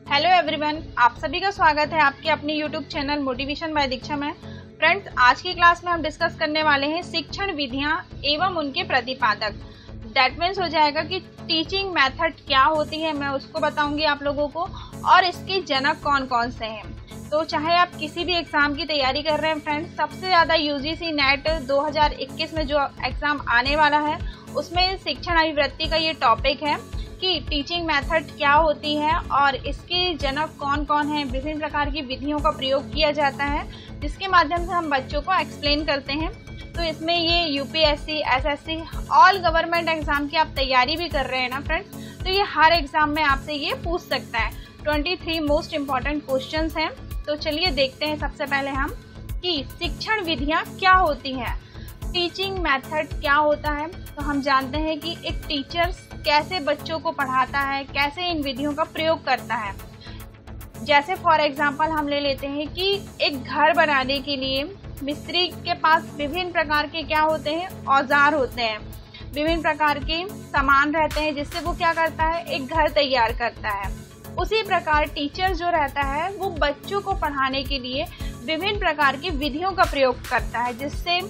Hello everyone, आप सभी का स्वागत है आपके अपने यूट्यूब चैनल मोटिवेशन बाय दीक्षा में। फ्रेंड्स, आज की क्लास में हम डिस्कस करने वाले हैं शिक्षण विधियां एवं उनके प्रतिपादक। दैट मीन्स हो जाएगा कि टीचिंग मेथड क्या होती है, मैं उसको बताऊंगी आप लोगों को, और इसके जनक कौन कौन से हैं। तो चाहे आप किसी भी एग्जाम की तैयारी कर रहे हैं फ्रेंड्स, सबसे ज़्यादा यूजीसी नेट 2021 में जो एग्ज़ाम आने वाला है उसमें शिक्षण अभिवृत्ति का ये टॉपिक है कि टीचिंग मेथड क्या होती है और इसके जनक कौन कौन हैं। विभिन्न प्रकार की विधियों का प्रयोग किया जाता है जिसके माध्यम से हम बच्चों को एक्सप्लेन करते हैं। तो इसमें ये UPSC, SSC, all government exam की आप तैयारी भी कर रहे हैं ना फ्रेंड्स, तो ये हर एग्जाम में आपसे ये पूछ सकता है। 23 मोस्ट इम्पॉर्टेंट क्वेश्चंस हैं। तो चलिए देखते हैं सबसे पहले हम कि शिक्षण विधियाँ क्या होती हैं, टीचिंग मेथड क्या होता है। तो हम जानते हैं कि एक टीचर्स कैसे बच्चों को पढ़ाता है, कैसे इन विधियों का प्रयोग करता है। जैसे फॉर एग्जांपल हम ले लेते हैं कि एक घर बनाने के लिए मिस्त्री के पास विभिन्न प्रकार के क्या होते हैं, औजार होते हैं, विभिन्न प्रकार के सामान रहते हैं जिससे वो क्या करता है, एक घर तैयार करता है। उसी प्रकार टीचर जो रहता है वो बच्चों को पढ़ाने के लिए विभिन्न प्रकार की विधियों का प्रयोग करता है जिससे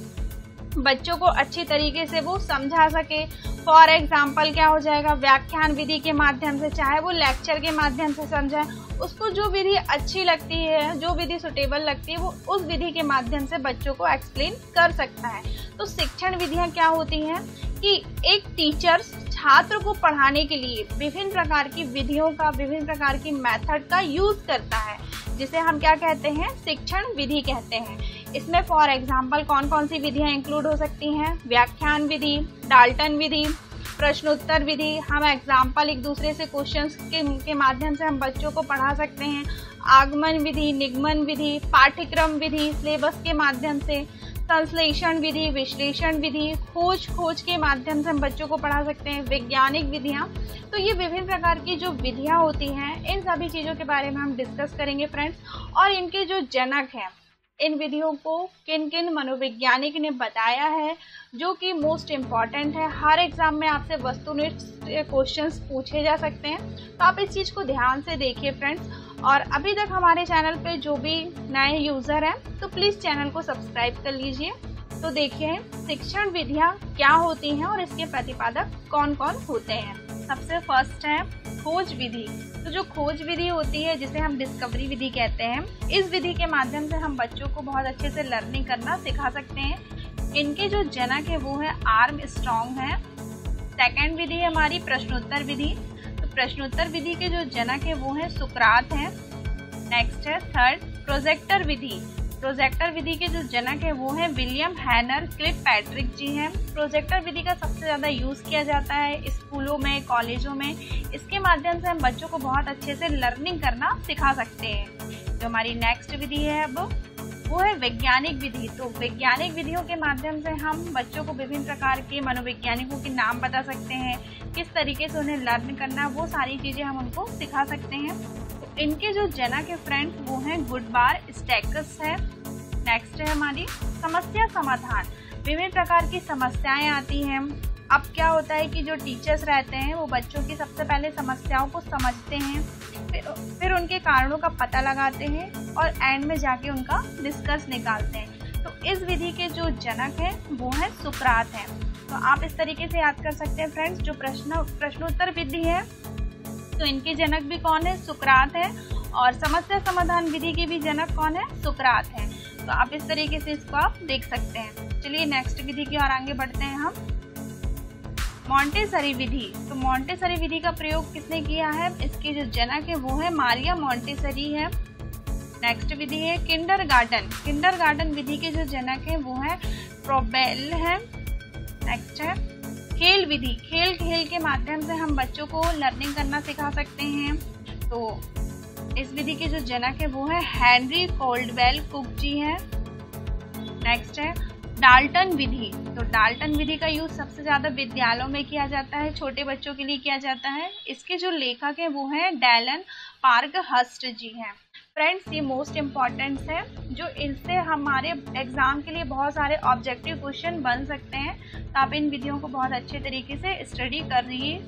बच्चों को अच्छी तरीके से वो समझा सके। फॉर एग्जाम्पल क्या हो जाएगा, व्याख्यान विधि के माध्यम से, चाहे वो लेक्चर के माध्यम से समझाए, उसको जो विधि अच्छी लगती है, जो विधि सुटेबल लगती है, वो उस विधि के माध्यम से बच्चों को एक्सप्लेन कर सकता है। तो शिक्षण विधियाँ क्या होती हैं कि एक टीचर छात्र को पढ़ाने के लिए विभिन्न प्रकार की विधियों का, विभिन्न प्रकार की मेथड का यूज करता है, जिसे हम क्या कहते हैं, शिक्षण विधि कहते हैं। इसमें फॉर एग्जाम्पल कौन कौन सी विधियां इंक्लूड हो सकती हैं, व्याख्यान विधि, डाल्टन विधि, प्रश्नोत्तर विधि। हम एग्जाम्पल एक दूसरे से क्वेश्चंस के माध्यम से हम बच्चों को पढ़ा सकते हैं। आगमन विधि, निगमन विधि, पाठ्यक्रम विधि सिलेबस के माध्यम से, संश्लेषण विधि, विश्लेषण विधि, खोज के माध्यम से हम बच्चों को पढ़ा सकते हैं। वैज्ञानिक विधियां। तो ये विभिन्न प्रकार की जो विधियां होती हैं, इन सभी चीज़ों के बारे में हम डिस्कस करेंगे फ्रेंड्स। और इनके जो जनक हैं, इन विधियों को किन किन मनोवैज्ञानिक ने बताया है, जो कि मोस्ट इम्पॉर्टेंट है। हर एग्जाम में आपसे वस्तुनिष्ठ क्वेश्चंस पूछे जा सकते हैं, तो आप इस चीज़ को ध्यान से देखिए फ्रेंड्स। और अभी तक हमारे चैनल पे जो भी नए यूज़र हैं तो प्लीज़ चैनल को सब्सक्राइब कर लीजिए। तो देखिए शिक्षण विधियाँ क्या होती हैं और इसके प्रतिपादक कौन कौन होते हैं। सबसे फर्स्ट है खोज विधि। तो जो खोज विधि होती है, जिसे हम डिस्कवरी विधि कहते हैं, इस विधि के माध्यम से हम बच्चों को बहुत अच्छे से लर्निंग करना सिखा सकते हैं। इनके जो जनक है वो है आर्मस्ट्रॉन्ग है। सेकेंड विधि है हमारी प्रश्नोत्तर विधि। तो प्रश्नोत्तर विधि के जो जनक है वो है सुकरात है। नेक्स्ट है थर्ड प्रोजेक्टर विधि। प्रोजेक्टर विधि के जो जनक है वो है विलियम हैनर किल्पैट्रिक जी हैं। प्रोजेक्टर विधि का सबसे ज़्यादा यूज़ किया जाता है स्कूलों में, कॉलेजों में। इसके माध्यम से हम बच्चों को बहुत अच्छे से लर्निंग करना सिखा सकते हैं। जो हमारी नेक्स्ट विधि है अब वो है वैज्ञानिक विधि। तो वैज्ञानिक विधियों के माध्यम से हम बच्चों को विभिन्न प्रकार के मनोवैज्ञानिकों के नाम बता सकते हैं, किस तरीके से उन्हें लर्न करना है, वो सारी चीज़ें हम उनको सिखा सकते हैं। इनके जो जनक है फ्रेंड्स वो हैं गुडबार, स्टैकस है। नेक्स्ट है हमारी समस्या समाधान। विभिन्न प्रकार की समस्याएं आती हैं। अब क्या होता है कि जो टीचर्स रहते हैं वो बच्चों की सबसे पहले समस्याओं को समझते हैं, फिर उनके कारणों का पता लगाते हैं और एंड में जाके उनका निष्कर्ष निकालते हैं। तो इस विधि के जो जनक हैं वो हैं सुकरात हैं। तो आप इस तरीके से याद कर सकते हैं फ्रेंड्स। जो प्रश्नोत्तर विधि है तो इनके जनक भी कौन है, सुकरात है। और समस्या समाधान विधि के भी जनक कौन है, सुकरात है। तो आप इस तरीके से इसको आप देख सकते हैं। चलिए नेक्स्ट विधि की ओर आगे बढ़ते हैं हम। मॉन्टेसरी विधि। तो मॉन्टेसरी विधि का प्रयोग किसने किया है, इसके जो जनक है वो है मारिया मॉन्टेसरी है। नेक्स्ट विधि है किंडरगार्टन। किंडरगार्टन विधि के जो जनक है वो है प्रोबेल है। नेक्स्ट है खेल विधि। खेल के माध्यम से हम बच्चों को लर्निंग करना सिखा सकते हैं। तो इस विधि के जो जनक है वो है हेनरी कोल्डवेल कुक जी हैं। नेक्स्ट है डाल्टन विधि। तो डाल्टन विधि का यूज सबसे ज़्यादा विद्यालयों में किया जाता है, छोटे बच्चों के लिए किया जाता है। इसके जो लेखक हैं वो हैं डैलन पार्कहर्स्ट जी हैं। फ्रेंड्स, ये मोस्ट इम्पॉर्टेंट है, जो इनसे हमारे एग्जाम के लिए बहुत सारे ऑब्जेक्टिव क्वेश्चन बन सकते हैं। तो आप इन विधियों को बहुत अच्छे तरीके से स्टडी कर रही है।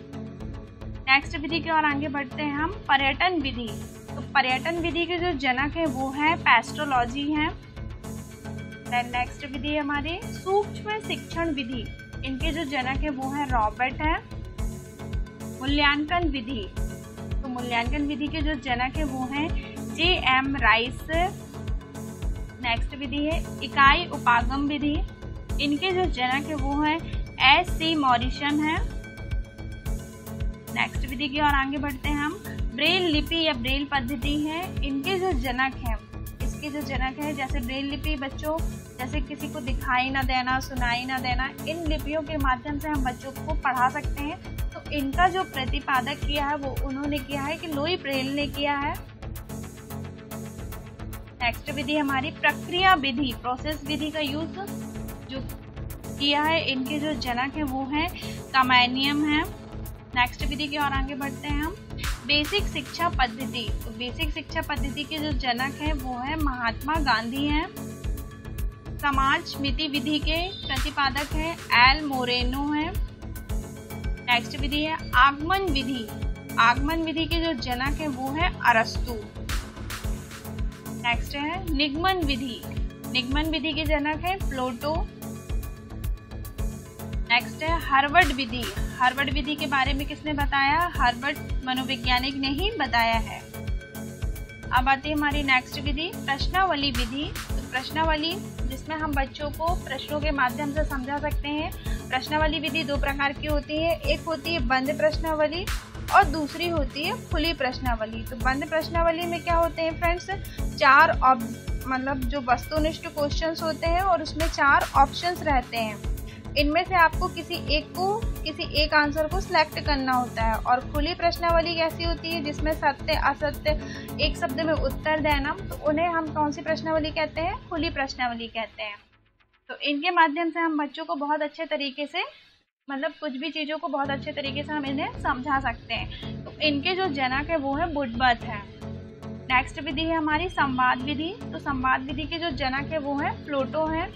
नेक्स्ट विधि की ओर आगे बढ़ते हैं हम। पर्यटन विधि। तो पर्यटन विधि के जो जनक है वो है पैस्ट्रोलॉजी है। देन नेक्स्ट विधि है हमारी सूक्ष्म शिक्षण विधि, इनके जो जनक है वो है रॉबर्ट है। मूल्यांकन विधि, तो मूल्यांकन विधि के जो जनक है वो हैं J.M. राइस। नेक्स्ट विधि है इकाई उपागम विधि, इनके जो जनक है वो हैं S.C. मॉरिसन है। नेक्स्ट विधि की ओर आगे बढ़ते हैं हम। ब्रेल लिपि या ब्रेल पद्धति है, इनके जो जनक हैं, इसके जो जनक है जैसे ब्रेल लिपि बच्चों जैसे किसी को दिखाई ना देना, सुनाई ना देना, इन लिपियों के माध्यम से हम बच्चों को पढ़ा सकते हैं। तो इनका जो प्रतिपादक किया है वो उन्होंने किया है कि लुई ब्रेल ने किया है। नेक्स्ट विधि हमारी प्रक्रिया विधि, प्रोसेस विधि का यूज जो किया है, इनके जो जनक है वो हैं कमैनियम है। नेक्स्ट विधि की ओर आगे बढ़ते हैं हम। बेसिक शिक्षा पद्धति, तो बेसिक शिक्षा पद्धति के जो जनक हैं वो है महात्मा गांधी हैं। समाज मिति विधि के प्रतिपादक हैं एल मोरेनो है। नेक्स्ट विधि है आगमन विधि, आगमन विधि के जो जनक है वो है अरस्तु। नेक्स्ट है निगमन विधि, निगमन विधि के जनक है प्लेटो। नेक्स्ट है हार्वर्ड विधि, हार्वर्ड विधि के बारे में किसने बताया? हार्वर्ड मनोवैज्ञानिक ने ही बताया है। अब आती है हमारी नेक्स्ट विधि प्रश्नावली विधि। तो प्रश्नावली जिसमें हम बच्चों को प्रश्नों के माध्यम से समझा सकते हैं। प्रश्नावली विधि दो प्रकार की होती है, एक होती है बंद प्रश्नावली और दूसरी होती है खुली प्रश्नावली। तो बंद प्रश्नावली में क्या होते हैं फ्रेंड्स, चार मतलब जो वस्तुनिष्ठ क्वेश्चंस होते हैं और उसमें 4 ऑप्शंस रहते हैं। इनमें से आपको किसी एक आंसर को सिलेक्ट करना होता है। और खुली प्रश्नावली कैसी होती है जिसमें सत्य असत्य एक शब्द में उत्तर देना, तो उन्हें हम कौन सी प्रश्नावली कहते हैं? खुली प्रश्नावली कहते हैं। तो इनके माध्यम से हम बच्चों को बहुत अच्छे तरीके से मतलब कुछ भी चीज़ों को बहुत अच्छे तरीके से हम इन्हें समझा सकते हैं। तो इनके जो जनक है वो है वुडवर्थ है। नेक्स्ट विधि है हमारी संवाद विधि। तो संवाद विधि के जो जनक है वो है प्लेटो है।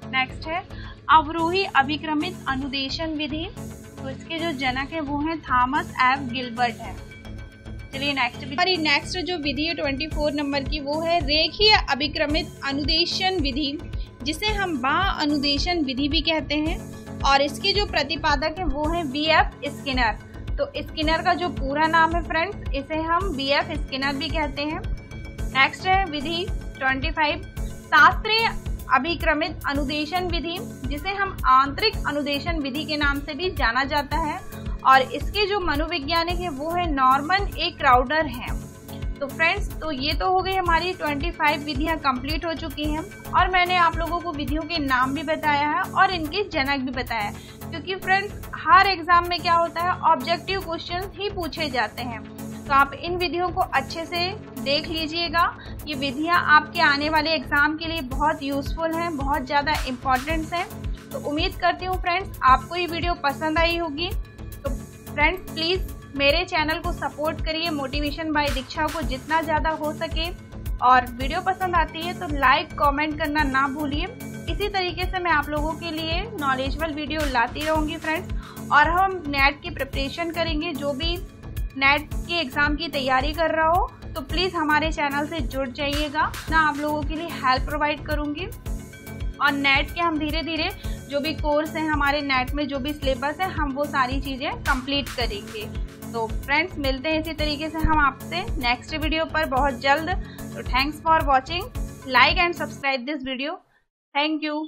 नेक्स्ट है अवरोही अभिक्रमित अनुदेशन विधि। तो इसके जो जनक है वो है थॉमस एफ गिलबर्ट है। चलिए नेक्स्ट विधि, नेक्स्ट जो विधि है 24 नंबर की वो है रेखीय अभिक्रमित अनुदेशन विधि, जिसे हम बा अनुदेशन विधि भी कहते हैं। और इसके जो प्रतिपादक है वो है B.F. स्किनर। तो स्किनर का जो पूरा नाम है फ्रेंड्स, इसे हम B.F. स्किनर भी कहते हैं। नेक्स्ट है विधि 25 शास्त्रीय अभिक्रमित अनुदेशन विधि, जिसे हम आंतरिक अनुदेशन विधि के नाम से भी जाना जाता है। और इसके जो मनोवैज्ञानिक है वो है नॉर्मन ए क्राउडर हैं। तो फ्रेंड्स, तो ये तो हो गई हमारी 25 विधियां कंप्लीट हो चुकी हैं। और मैंने आप लोगों को विधियों के नाम भी बताया है और इनके जनक भी बताया है, क्योंकि फ्रेंड्स हर एग्जाम में क्या होता है, ऑब्जेक्टिव क्वेश्चन ही पूछे जाते हैं। तो आप इन विधियों को अच्छे से देख लीजिएगा। ये विधियां आपके आने वाले एग्जाम के लिए बहुत यूजफुल हैं, बहुत ज़्यादा इम्पोर्टेंट हैं। तो उम्मीद करती हूँ फ्रेंड्स आपको ये वीडियो पसंद आई होगी। तो फ्रेंड्स प्लीज़ मेरे चैनल को सपोर्ट करिए, मोटिवेशन बाय दीक्षा को जितना ज़्यादा हो सके। और वीडियो पसंद आती है तो लाइक कमेंट करना ना भूलिए। इसी तरीके से मैं आप लोगों के लिए नॉलेजेबल वीडियो लाती रहूँगी फ्रेंड्स। और हम नेट की प्रिपरेशन करेंगे, जो भी नेट के एग्ज़ाम की तैयारी कर रहा हो तो प्लीज़ हमारे चैनल से जुड़ जाइएगा। मैं आप लोगों के लिए हेल्प प्रोवाइड करूँगी। और नेट के हम धीरे धीरे जो भी कोर्स है हमारे नेट में, जो भी सिलेबस है, हम वो सारी चीज़ें कंप्लीट करेंगे। तो फ्रेंड्स मिलते हैं इसी तरीके से हम आपसे नेक्स्ट वीडियो पर बहुत जल्द। तो thanks for watching, like and subscribe this video. Thank you.